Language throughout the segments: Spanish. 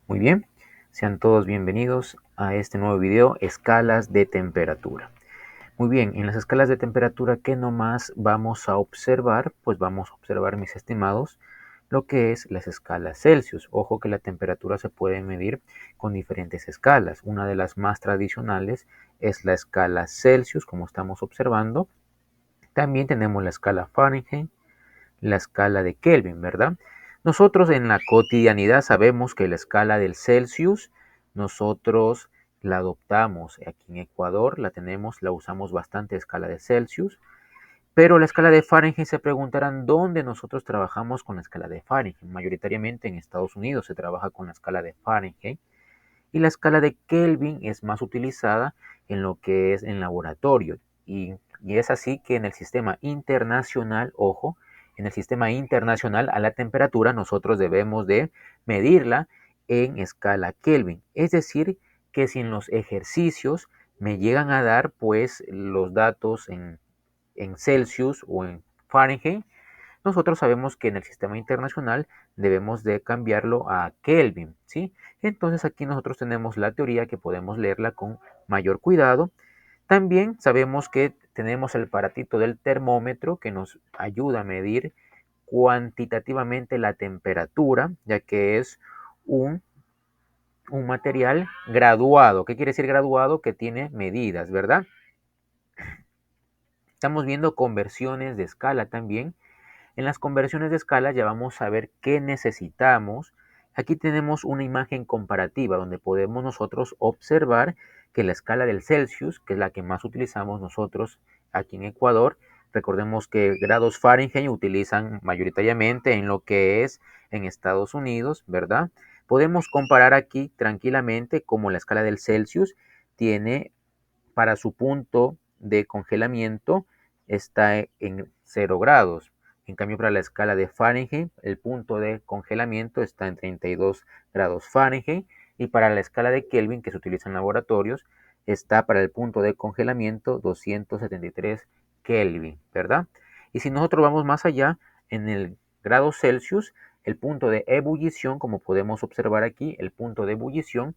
Muy bien, sean todos bienvenidos a este nuevo video, escalas de temperatura. Muy bien, en las escalas de temperatura, ¿qué nomás vamos a observar? Pues vamos a observar, mis estimados, lo que es las escalas Celsius. Ojo que la temperatura se puede medir con diferentes escalas. Una de las más tradicionales es la escala Celsius, como estamos observando. También tenemos la escala Fahrenheit, la escala de Kelvin, ¿verdad? Nosotros en la cotidianidad sabemos que la escala del Celsius, nosotros la adoptamos aquí en Ecuador, la usamos bastante escala de Celsius, pero la escala de Fahrenheit se preguntarán dónde nosotros trabajamos con la escala de Fahrenheit. Mayoritariamente en Estados Unidos se trabaja con la escala de Fahrenheit y la escala de Kelvin es más utilizada en lo que es en laboratorio. Y es así que en el sistema internacional, ojo, en el sistema internacional a la temperatura nosotros debemos de medirla en escala Kelvin. Es decir, que si en los ejercicios me llegan a dar pues los datos en Celsius o en Fahrenheit, nosotros sabemos que en el sistema internacional debemos de cambiarlo a Kelvin, ¿sí? Entonces aquí nosotros tenemos la teoría que podemos leerla con mayor cuidado. También sabemos que tenemos el aparatito del termómetro que nos ayuda a medir cuantitativamente la temperatura, ya que es un, un material graduado. ¿Qué quiere decir graduado? Que tiene medidas, ¿verdad? Estamos viendo conversiones de escala también. En las conversiones de escala ya vamos a ver qué necesitamos. Aquí tenemos una imagen comparativa donde podemos nosotros observar que la escala del Celsius, que es la que más utilizamos nosotros aquí en Ecuador, recordemos que grados Fahrenheit utilizan mayoritariamente en lo que es en Estados Unidos, ¿verdad? Podemos comparar aquí tranquilamente como la escala del Celsius tiene para su punto de congelamiento está en 0 grados. En cambio, para la escala de Fahrenheit, el punto de congelamiento está en 32 grados Fahrenheit. Y para la escala de Kelvin, que se utiliza en laboratorios, está para el punto de congelamiento 273 Kelvin, ¿verdad? Y si nosotros vamos más allá, en el grado Celsius, el punto de ebullición, como podemos observar aquí, el punto de ebullición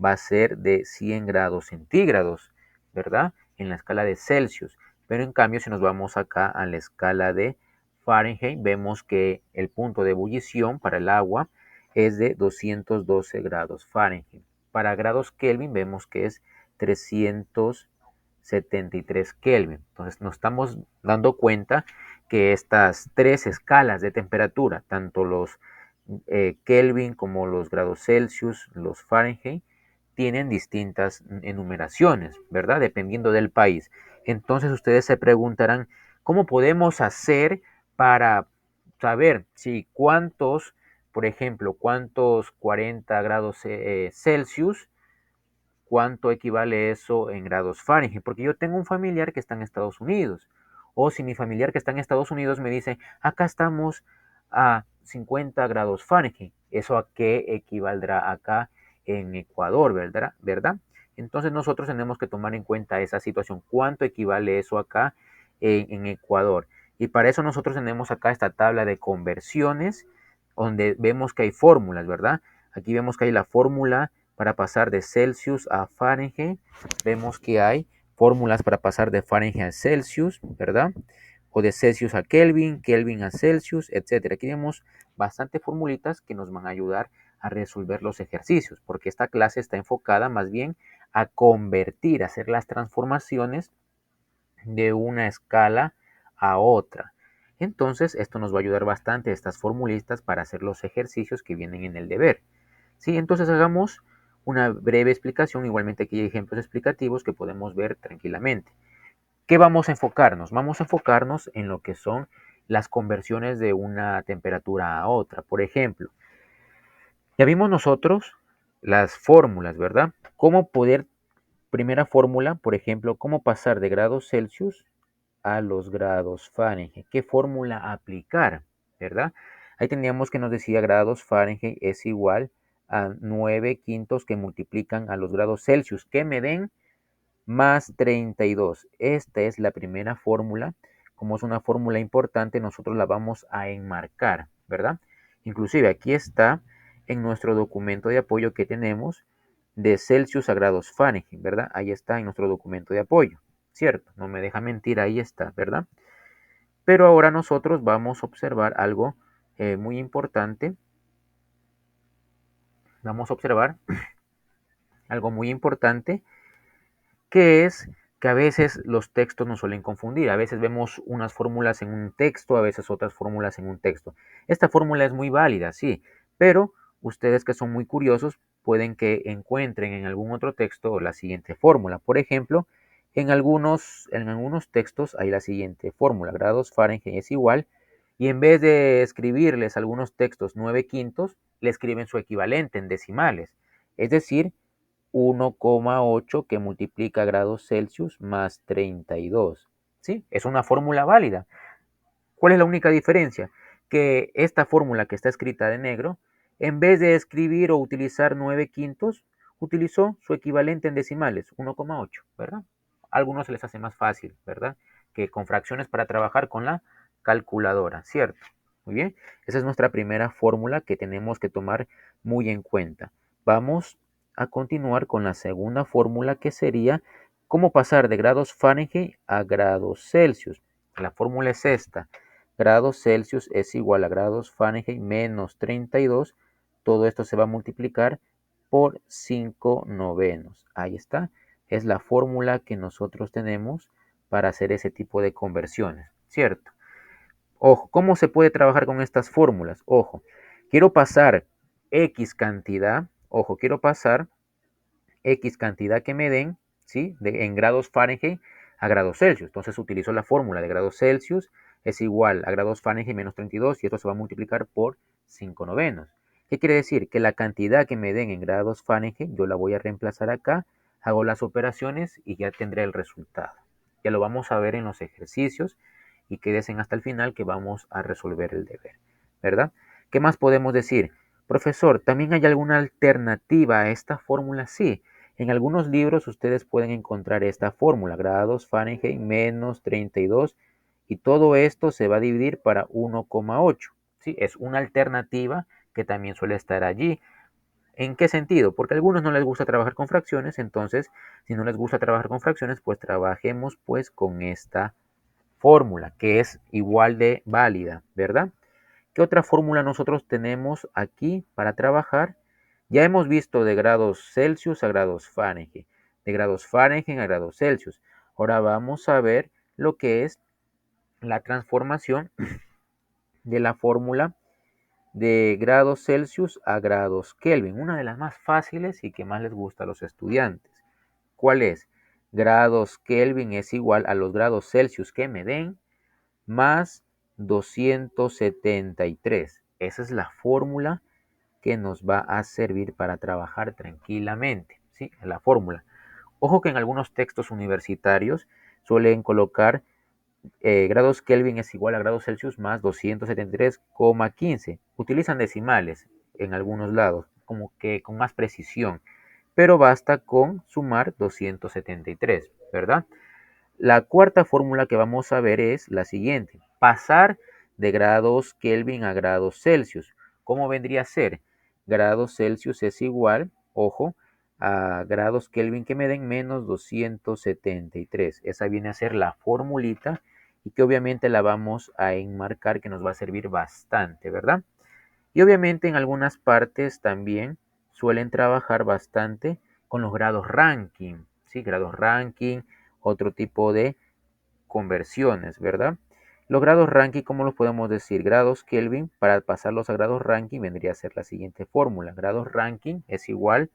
va a ser de 100 grados centígrados, ¿verdad? En la escala de Celsius. Pero en cambio, si nos vamos acá a la escala de Fahrenheit, vemos que el punto de ebullición para el agua es de 212 grados Fahrenheit. Para grados Kelvin vemos que es 373 Kelvin. Entonces nos estamos dando cuenta que estas tres escalas de temperatura, tanto los Kelvin como los grados Celsius, los Fahrenheit, tienen distintas enumeraciones, ¿verdad? Dependiendo del país. Entonces ustedes se preguntarán, ¿cómo podemos hacer para saber si cuántos, por ejemplo, cuántos 40 grados Celsius, cuánto equivale eso en grados Fahrenheit? Porque yo tengo un familiar que está en Estados Unidos. O si mi familiar que está en Estados Unidos me dice, acá estamos a 50 grados Fahrenheit, ¿eso a qué equivaldrá acá en Ecuador, ¿verdad? Entonces nosotros tenemos que tomar en cuenta esa situación, cuánto equivale eso acá en Ecuador. Y para eso nosotros tenemos acá esta tabla de conversiones, donde vemos que hay fórmulas, ¿verdad? Aquí vemos que hay la fórmula para pasar de Celsius a Fahrenheit. Vemos que hay fórmulas para pasar de Fahrenheit a Celsius, ¿verdad? O de Celsius a Kelvin, Kelvin a Celsius, etcétera. Aquí vemos bastante formulitas que nos van a ayudar a resolver los ejercicios, porque esta clase está enfocada más bien a convertir, a hacer las transformaciones de una escala a otra. Entonces, esto nos va a ayudar bastante, estas formulistas, para hacer los ejercicios que vienen en el deber. ¿Sí? Entonces, hagamos una breve explicación. Igualmente, aquí hay ejemplos explicativos que podemos ver tranquilamente. ¿Qué vamos a enfocarnos? Vamos a enfocarnos en lo que son las conversiones de una temperatura a otra. Por ejemplo, ya vimos nosotros las fórmulas, ¿verdad? ¿Cómo poder, primera fórmula, por ejemplo, cómo pasar de grados Celsius a los grados Fahrenheit? ¿Qué fórmula aplicar? ¿Verdad? Ahí teníamos que nos decía grados Fahrenheit es igual a 9 quintos que multiplican a los grados Celsius, que me den más 32. Esta es la primera fórmula. Como es una fórmula importante, nosotros la vamos a enmarcar, ¿verdad? Inclusive aquí está en nuestro documento de apoyo que tenemos de Celsius a grados Fahrenheit, ¿verdad? Ahí está en nuestro documento de apoyo, ¿cierto? No me deja mentir, ahí está, ¿verdad? Pero ahora nosotros vamos a observar algo muy importante. Vamos a observar algo muy importante, que es que a veces los textos nos suelen confundir. A veces vemos unas fórmulas en un texto, a veces otras fórmulas en un texto. Esta fórmula es muy válida, sí, pero ustedes que son muy curiosos pueden que encuentren en algún otro texto la siguiente fórmula. Por ejemplo, en algunos textos hay la siguiente fórmula: grados Fahrenheit es igual, y en vez de escribirles algunos textos 9/5, le escriben su equivalente en decimales. Es decir, 1,8 que multiplica grados Celsius más 32. ¿Sí? Es una fórmula válida. ¿Cuál es la única diferencia? Que esta fórmula que está escrita de negro, en vez de escribir o utilizar 9/5, utilizó su equivalente en decimales, 1,8, ¿verdad? A algunos se les hace más fácil, ¿verdad? Que con fracciones para trabajar con la calculadora, ¿cierto? Muy bien, esa es nuestra primera fórmula que tenemos que tomar muy en cuenta. Vamos a continuar con la segunda fórmula, que sería cómo pasar de grados Fahrenheit a grados Celsius. La fórmula es esta: grados Celsius es igual a grados Fahrenheit menos 32. Todo esto se va a multiplicar por 5/9. Ahí está. Es la fórmula que nosotros tenemos para hacer ese tipo de conversiones, ¿cierto? Ojo, ¿cómo se puede trabajar con estas fórmulas? Ojo, quiero pasar X cantidad, ojo, quiero pasar X cantidad que me den, ¿sí? En grados Fahrenheit a grados Celsius. Entonces utilizo la fórmula de grados Celsius es igual a grados Fahrenheit menos 32, y esto se va a multiplicar por 5/9. ¿Qué quiere decir? Que la cantidad que me den en grados Fahrenheit yo la voy a reemplazar acá, hago las operaciones y ya tendré el resultado. Ya lo vamos a ver en los ejercicios, y quédense hasta el final que vamos a resolver el deber, ¿verdad? ¿Qué más podemos decir? Profesor, ¿también hay alguna alternativa a esta fórmula? Sí. En algunos libros ustedes pueden encontrar esta fórmula: grados Fahrenheit menos 32, y todo esto se va a dividir para 1,8. ¿Sí? Es una alternativa que también suele estar allí. ¿En qué sentido? Porque a algunos no les gusta trabajar con fracciones. Entonces, si no les gusta trabajar con fracciones, pues trabajemos pues con esta fórmula, que es igual de válida, ¿verdad? ¿Qué otra fórmula nosotros tenemos aquí para trabajar? Ya hemos visto de grados Celsius a grados Fahrenheit, de grados Fahrenheit a grados Celsius. Ahora vamos a ver lo que es la transformación de la fórmula de grados Celsius a grados Kelvin, una de las más fáciles y que más les gusta a los estudiantes. ¿Cuál es? Grados Kelvin es igual a los grados Celsius que me den más 273. Esa es la fórmula que nos va a servir para trabajar tranquilamente, ¿sí? La fórmula. Ojo que en algunos textos universitarios suelen colocar grados Kelvin es igual a grados Celsius más 273,15. Utilizan decimales en algunos lados, como que con más precisión, pero basta con sumar 273, ¿verdad? La cuarta fórmula que vamos a ver es la siguiente: pasar de grados Kelvin a grados Celsius. ¿Cómo vendría a ser? Grados Celsius es igual, ojo, a grados Kelvin que me den menos 273. Esa viene a ser la formulita, y que obviamente la vamos a enmarcar, que nos va a servir bastante, ¿verdad? Y obviamente en algunas partes también suelen trabajar bastante con los grados Rankine, ¿sí? Grados Rankine, otro tipo de conversiones, ¿verdad? Los grados Rankine, ¿cómo los podemos decir? Grados Kelvin, para pasarlos a grados Rankine vendría a ser la siguiente fórmula: grados Rankine es igual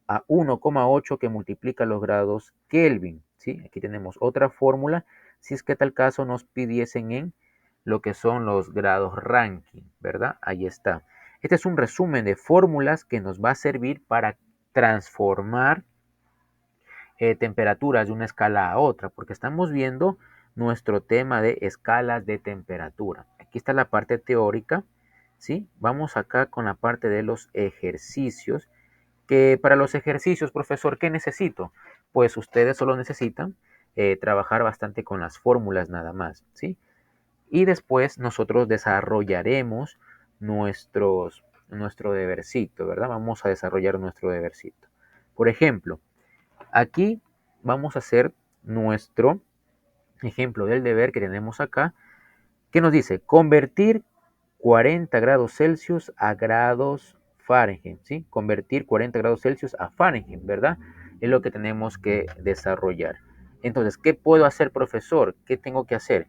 a 1,8 que multiplica los grados Kelvin, ¿sí? Aquí tenemos otra fórmula, si es que tal caso nos pidiesen en lo que son los grados Rankine, ¿verdad? Ahí está. Este es un resumen de fórmulas que nos va a servir para transformar temperaturas de una escala a otra, porque estamos viendo nuestro tema de escalas de temperatura. Aquí está la parte teórica, ¿sí? Vamos acá con la parte de los ejercicios, que para los ejercicios, profesor, ¿qué necesito? Pues ustedes solo necesitan trabajar bastante con las fórmulas nada más, ¿sí? Y después nosotros desarrollaremos nuestro debercito, ¿verdad? Vamos a desarrollar nuestro debercito. Por ejemplo, aquí vamos a hacer nuestro ejemplo del deber que tenemos acá, que nos dice convertir 40 grados Celsius a grados Fahrenheit, ¿sí? Convertir 40 grados Celsius a Fahrenheit, ¿verdad? Es lo que tenemos que desarrollar. Entonces, ¿qué puedo hacer, profesor? ¿Qué tengo que hacer?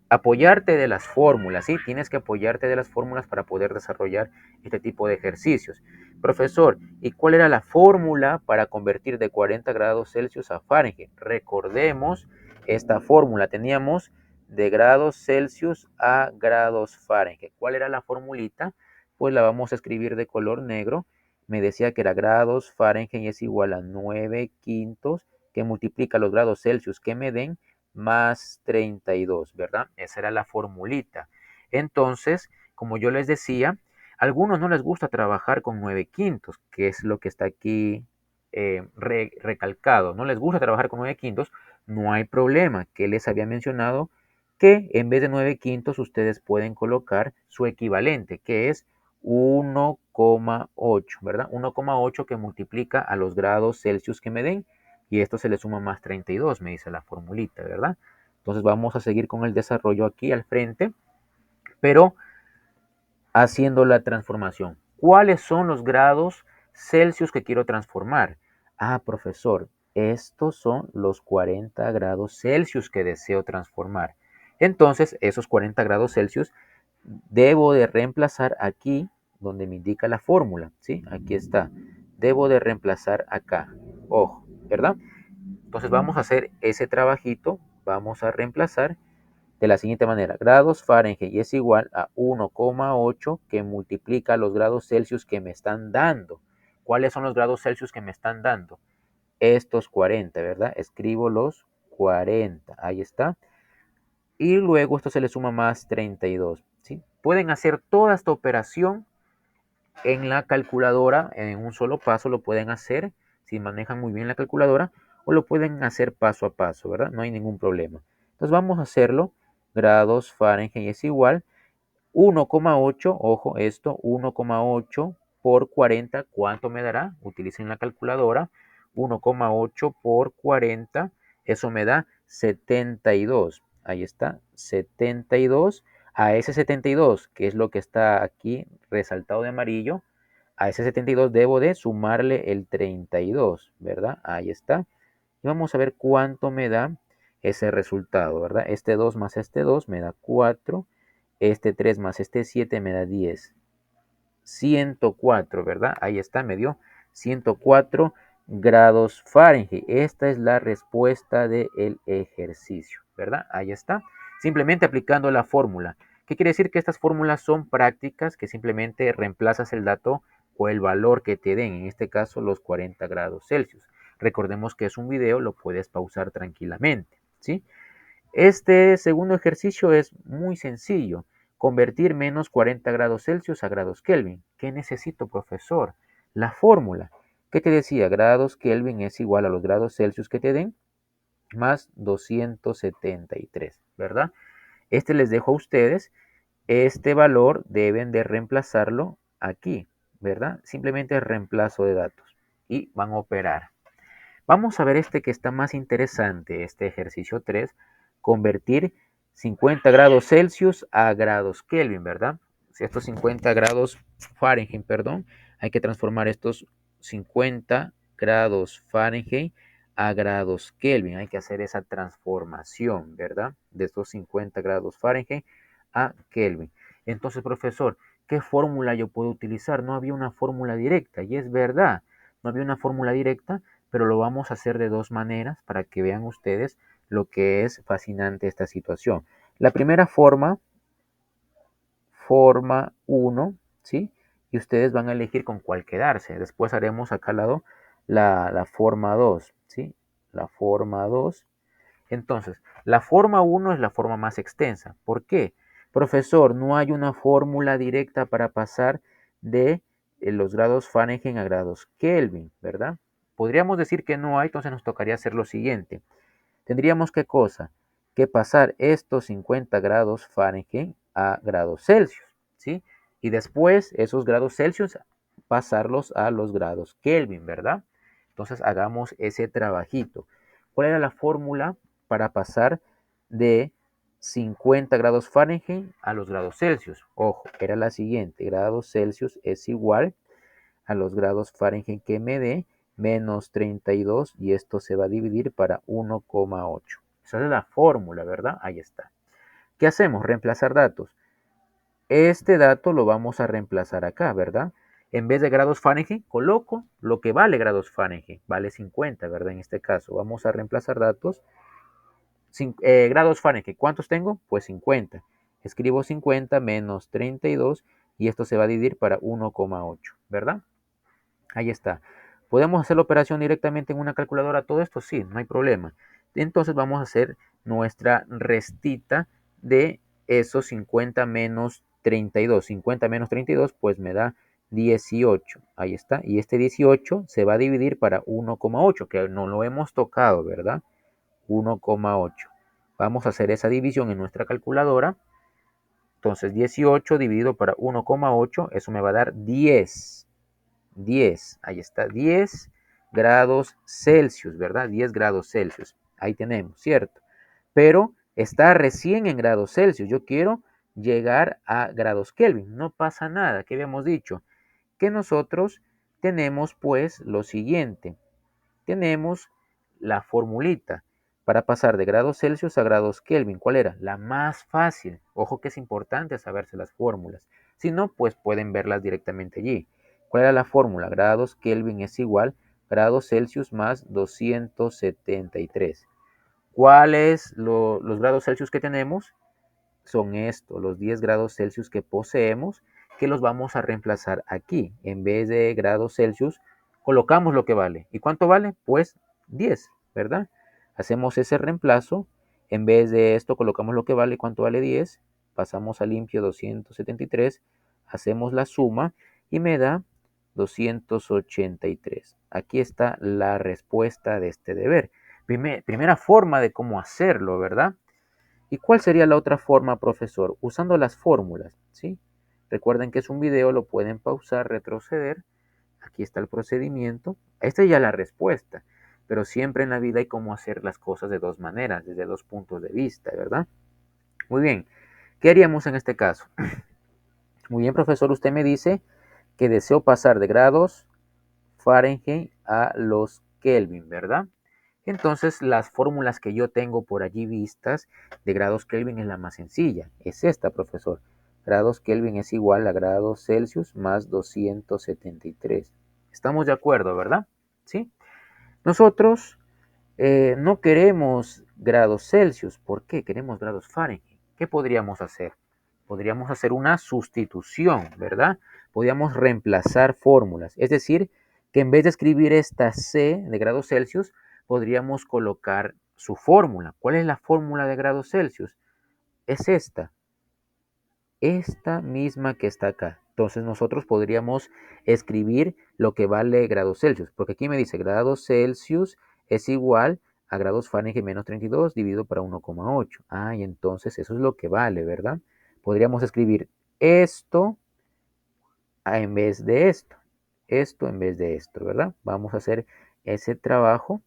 Apoyarte de las fórmulas, ¿sí? Tienes que apoyarte de las fórmulas para poder desarrollar este tipo de ejercicios. Profesor, ¿y cuál era la fórmula para convertir de 40 grados Celsius a Fahrenheit? Recordemos esta fórmula. Teníamos de grados Celsius a grados Fahrenheit. ¿Cuál era la formulita? Pues la vamos a escribir de color negro. Me decía que era grados Fahrenheit es igual a 9 quintos que multiplica los grados Celsius que me den más 32, ¿verdad? Esa era la formulita. Entonces, como yo les decía, a algunos no les gusta trabajar con 9 quintos, que es lo que está aquí recalcado. No les gusta trabajar con 9 quintos, no hay problema, que les había mencionado que en vez de 9 quintos ustedes pueden colocar su equivalente, que es 1,8, ¿verdad? 1,8 que multiplica a los grados Celsius que me den y esto se le suma más 32, me dice la formulita, ¿verdad? Entonces vamos a seguir con el desarrollo aquí al frente, pero haciendo la transformación. ¿Cuáles son los grados Celsius que quiero transformar? Ah, profesor, estos son los 40 grados Celsius que deseo transformar. Entonces, esos 40 grados Celsius debo de reemplazar aquí donde me indica la fórmula, ¿sí? Aquí está. Debo de reemplazar acá. Ojo, ¿verdad? Entonces vamos a hacer ese trabajito, vamos a reemplazar de la siguiente manera. Grados Fahrenheit es igual a 1,8 que multiplica los grados Celsius que me están dando. ¿Cuáles son los grados Celsius que me están dando? Estos 40, ¿verdad? Escribo los 40, ahí está. Y luego esto se le suma más 32, ¿sí? Pueden hacer toda esta operación en la calculadora, en un solo paso lo pueden hacer, si manejan muy bien la calculadora, o lo pueden hacer paso a paso, ¿verdad? No hay ningún problema. Entonces vamos a hacerlo. Grados Fahrenheit es igual 1,8, ojo esto, 1,8 por 40, ¿cuánto me dará? Utilicen la calculadora. 1,8 por 40, eso me da 72. Ahí está, 72. A ese 72, que es lo que está aquí resaltado de amarillo, a ese 72 debo de sumarle el 32, ¿verdad? Ahí está. Y vamos a ver cuánto me da ese resultado, ¿verdad? Este 2 más este 2 me da 4. Este 3 más este 7 me da 10. 104, ¿verdad? Ahí está, me dio 104 grados Fahrenheit. Esta es la respuesta del ejercicio, ¿verdad? Ahí está. Simplemente aplicando la fórmula. ¿Qué quiere decir? Que estas fórmulas son prácticas, que simplemente reemplazas el dato o el valor que te den, en este caso los 40 grados Celsius. Recordemos que es un video, lo puedes pausar tranquilamente, ¿sí? Este segundo ejercicio es muy sencillo. Convertir menos 40 grados Celsius a grados Kelvin. ¿Qué necesito, profesor? La fórmula. ¿Qué te decía? Grados Kelvin es igual a los grados Celsius que te den más 273, ¿verdad? Este les dejo a ustedes. Este valor deben de reemplazarlo aquí, ¿verdad? Simplemente reemplazo de datos y van a operar. Vamos a ver este que está más interesante, este ejercicio 3, convertir 50 grados Celsius a grados Kelvin, ¿verdad? Si estos 50 grados Fahrenheit, perdón, hay que transformar estos 50 grados Fahrenheit a grados Kelvin. Hay que hacer esa transformación, ¿verdad? De estos 50 grados Fahrenheit a Kelvin. Entonces, profesor, ¿qué fórmula yo puedo utilizar? No había una fórmula directa, y es verdad, no había una fórmula directa, pero lo vamos a hacer de dos maneras para que vean ustedes lo que es fascinante esta situación. La primera forma 1, ¿sí? Y ustedes van a elegir con cuál quedarse. Después haremos acá al lado la forma 2, ¿sí? La forma 2. Entonces, la forma 1 es la forma más extensa. ¿Por qué? Profesor, no hay una fórmula directa para pasar de los grados Fahrenheit a grados Kelvin, ¿verdad? Podríamos decir que no hay, entonces nos tocaría hacer lo siguiente. Tendríamos que cosa? Que pasar estos 50 grados Fahrenheit a grados Celsius, ¿sí? Y después esos grados Celsius pasarlos a los grados Kelvin, ¿verdad? Entonces hagamos ese trabajito. ¿Cuál era la fórmula para pasar de 50 grados Fahrenheit a los grados Celsius? Ojo, era la siguiente. Grados Celsius es igual a los grados Fahrenheit que me dé menos 32 y esto se va a dividir para 1,8. Esa es la fórmula, ¿verdad? Ahí está. ¿Qué hacemos? Reemplazar datos. Este dato lo vamos a reemplazar acá, ¿verdad? En vez de grados Fahrenheit, coloco lo que vale grados Fahrenheit. Vale 50, ¿verdad? En este caso, vamos a reemplazar datos. Grados Fahrenheit, ¿cuántos tengo? Pues 50. Escribo 50 menos 32 y esto se va a dividir para 1,8, ¿verdad? Ahí está. ¿Podemos hacer la operación directamente en una calculadora todo esto? Sí, no hay problema. Entonces vamos a hacer nuestra restita de esos 50 menos 32. 50 menos 32 pues me da 18. Ahí está. Y este 18 se va a dividir para 1,8, que no lo hemos tocado, ¿verdad? 1,8. Vamos a hacer esa división en nuestra calculadora. Entonces 18 dividido para 1,8, eso me va a dar 10. 10, ahí está, 10 grados Celsius, ¿verdad? 10 grados Celsius, ahí tenemos, ¿cierto? Pero está recién en grados Celsius, yo quiero llegar a grados Kelvin, no pasa nada, ¿qué habíamos dicho? Que nosotros tenemos pues lo siguiente, tenemos la formulita para pasar de grados Celsius a grados Kelvin. ¿Cuál era? La más fácil. Ojo que es importante saberse las fórmulas. Si no, pues pueden verlas directamente allí. ¿Cuál era la fórmula? Grados Kelvin es igual a grados Celsius más 273. ¿Cuáles los grados Celsius que tenemos? Son estos, los 10 grados Celsius que poseemos, que los vamos a reemplazar aquí. En vez de grados Celsius, colocamos lo que vale. ¿Y cuánto vale? Pues 10, ¿verdad? Hacemos ese reemplazo. En vez de esto, colocamos lo que vale. ¿Cuánto vale 10? Pasamos a limpio 273. Hacemos la suma y me da 283. Aquí está la respuesta de este deber. Primera forma de cómo hacerlo, ¿verdad? ¿Y cuál sería la otra forma, profesor? Usando las fórmulas, ¿sí? Recuerden que es un video, lo pueden pausar, retroceder. Aquí está el procedimiento. Esta es ya la respuesta. Pero siempre en la vida hay cómo hacer las cosas de dos maneras, desde dos puntos de vista, ¿verdad? Muy bien. ¿Qué haríamos en este caso? Muy bien, profesor, usted me dice que deseo pasar de grados Fahrenheit a los Kelvin, ¿verdad? Entonces, las fórmulas que yo tengo por allí vistas de grados Kelvin es la más sencilla. Es esta, profesor. Grados Kelvin es igual a grados Celsius más 273. Estamos de acuerdo, ¿verdad? ¿Sí? Nosotros no queremos grados Celsius. ¿Por qué? Queremos grados Fahrenheit. ¿Qué podríamos hacer? Podríamos hacer una sustitución, ¿verdad? Podríamos reemplazar fórmulas. Es decir, que en vez de escribir esta C de grados Celsius, podríamos colocar su fórmula. ¿Cuál es la fórmula de grados Celsius? Es esta misma que está acá. Entonces nosotros podríamos escribir lo que vale grados Celsius, porque aquí me dice grados Celsius es igual a grados Fahrenheit menos 32 dividido para 1,8. Ah, y entonces eso es lo que vale, ¿verdad? Podríamos escribir esto en vez de esto en vez de esto, ¿verdad? Vamos a hacer ese trabajo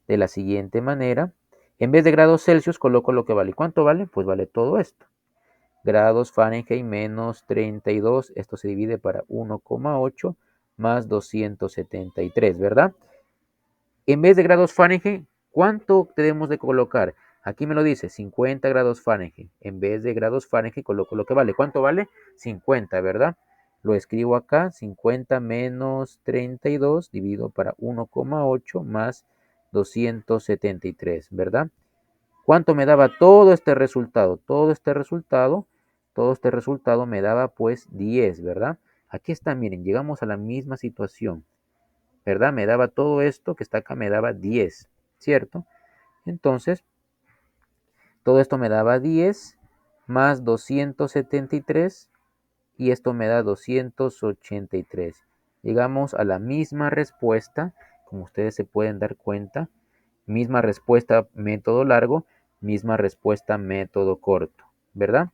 de la siguiente manera. En vez de grados Celsius coloco lo que vale. ¿Cuánto vale? Pues vale todo esto. Grados Fahrenheit menos 32, esto se divide para 1,8 más 273, ¿verdad? En vez de grados Fahrenheit, ¿cuánto debemos de colocar? Aquí me lo dice, 50 grados Fahrenheit. En vez de grados Fahrenheit coloco lo que vale. ¿Cuánto vale? 50, ¿verdad? Lo escribo acá, 50 menos 32 dividido para 1,8 más 273, ¿verdad? ¿Cuánto me daba todo este resultado? Todo este resultado me daba pues 10, ¿verdad? Aquí está, miren, llegamos a la misma situación, ¿verdad? Me daba todo esto que está acá, me daba 10, ¿cierto? Entonces, todo esto me daba 10 más 273 y esto me da 283. Llegamos a la misma respuesta, como ustedes se pueden dar cuenta, misma respuesta método largo, misma respuesta método corto, ¿verdad?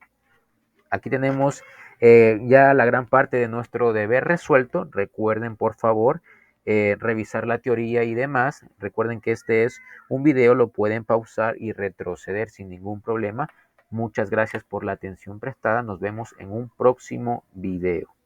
Aquí tenemos Ya la gran parte de nuestro deber resuelto. Recuerden, por favor, revisar la teoría y demás. Recuerden que este es un video, lo pueden pausar y retroceder sin ningún problema. Muchas gracias por la atención prestada. Nos vemos en un próximo video.